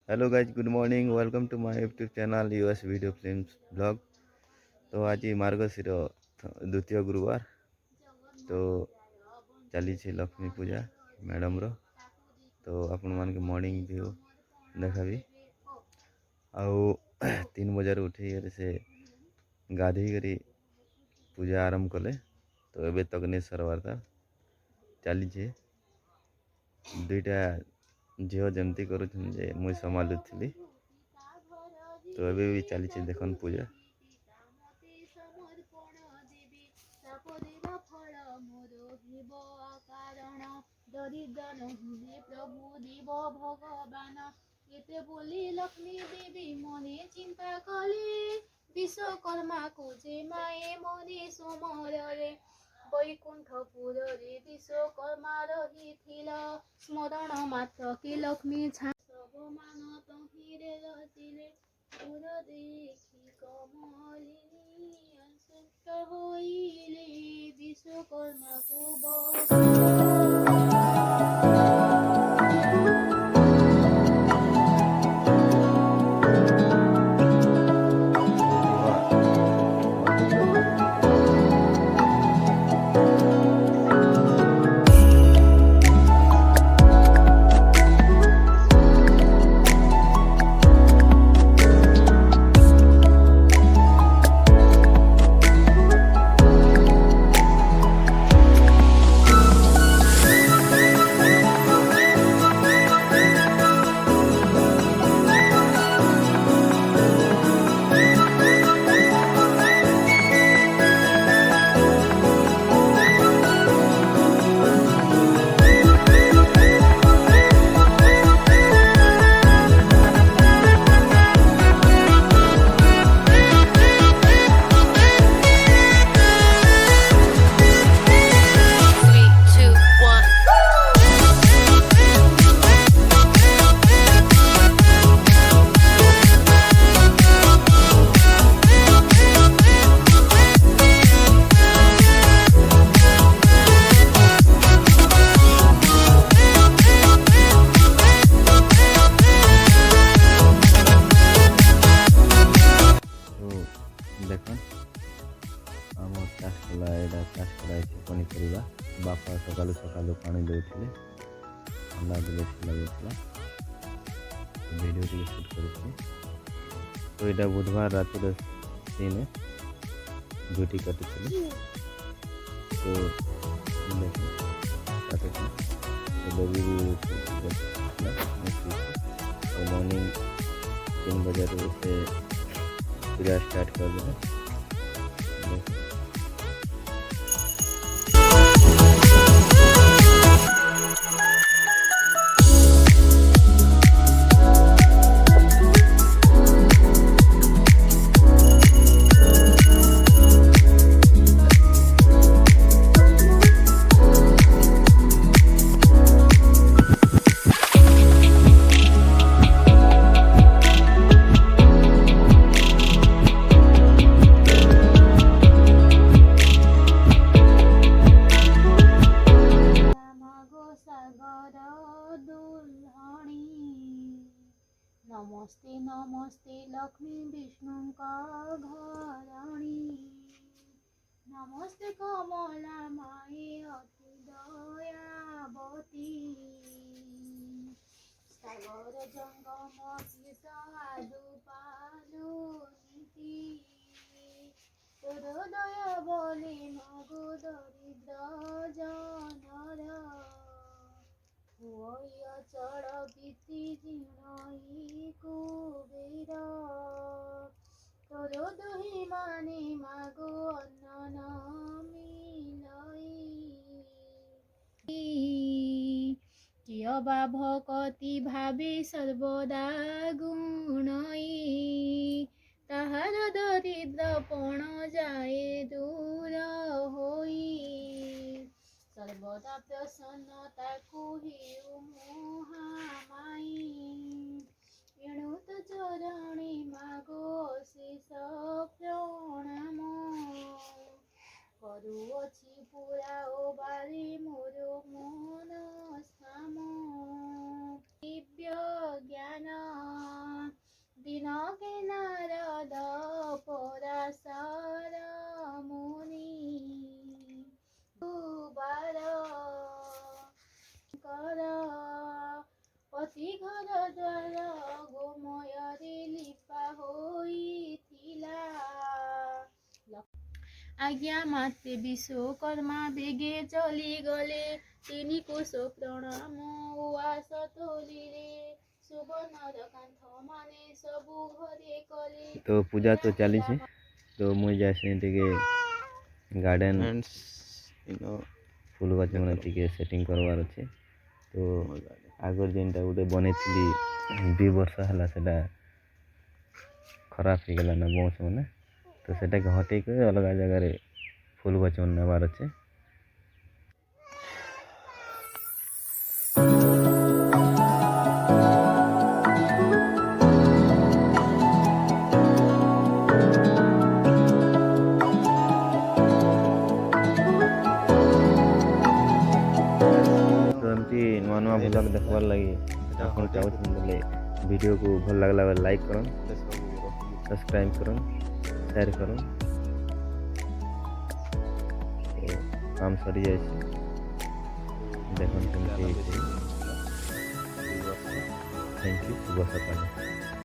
Hello guys, good morning. Welcome to my YouTube channel US video films blog. तो आज मार्गशीर द्वितीय गुरुवार, तो चली लक्ष्मी पूजा मैडम रो। तो आपण मान के मॉर्निंग व्यू देखाबी। आउ 3 बजे उठी से गाधे करी पूजा आरंभ कले। तो एबे तक नहीं सरवार था चली दुईटा झील जमती कर मुई संभालुली। तो एबे भी चली देखन पूजा। दरिद्र नहिले प्रभु देव भगवान एते बोली लक्ष्मी देवी मने चिंता कले विश्वकर्मा को जे माए मने समरे वैकुंठपुर रे विश्वकर्मा रही स्मरण मात्र के लक्ष्मी छा सब मान तहिरे रचिले पुर देखी कमलिनी असुष्ट होइले विश्वकर्मा को देखन आम चाष कला एटा चाष कराई पनीपरिया। बापा सकालू सकालू पानी देते अंडा लगेगा भिडियो शूट कर। तो यहाँ बुधवार रात सीन ड्यूटी कटी। तो मॉर्निंग 3 बजे से पूजा स्टार्ट कर दें। नमस्ते नमस्ते लक्ष्मी विष्णु का घराणी नमस्ते कमला माए अति दयावती सागर जंगम तीर्थ आदु पालु नीति तोर दया बोले मगो दरिद्र जनर चढ़ बीती जीर्णई कुबेर तोर दुहि माने मागो अन्न मिलई किय बा भक्ति भावे सर्वदा गुणई ताहार दरिद्र पण जाए दूर होई सर्वदा प्रसन्नता हेउ मोहामाई एणु तो चरणी मागो शेष प्रणाम କରୁଅଛି ପୁରା ଓ ବାରି ମୋର ମନ ସ୍ଥାମ ଦିବ୍ୟ ଜ୍ଞାନ आज्ञा माते विश्वकर्मा बेगे चली गले तिनी कोश प्रणाम उवास तोलिले सुवर्णर कांथ माने सबु घरे कले। तो पूजा तो चली छे तो मुझे जैसे टिके गार्डन फूल गछ मैंने टिके सेटिंग करवार अच्छे तो आगर जेनटा गोटे बने 2 वर्ष है सेटा खराब हो गला ना बस मैंने तो सेटा के हटे के अलग जगह फूल गछ मन नेबार अच्छे। नुआ नुआ ब्लॉग देखबार लगी आपन चाहूँ बोले वीडियो को भल लगला लाइक करन सब्सक्राइब करन शेयर करन तो काम सरी जाए देखन केमती थैंक यू शुभ सकाळ।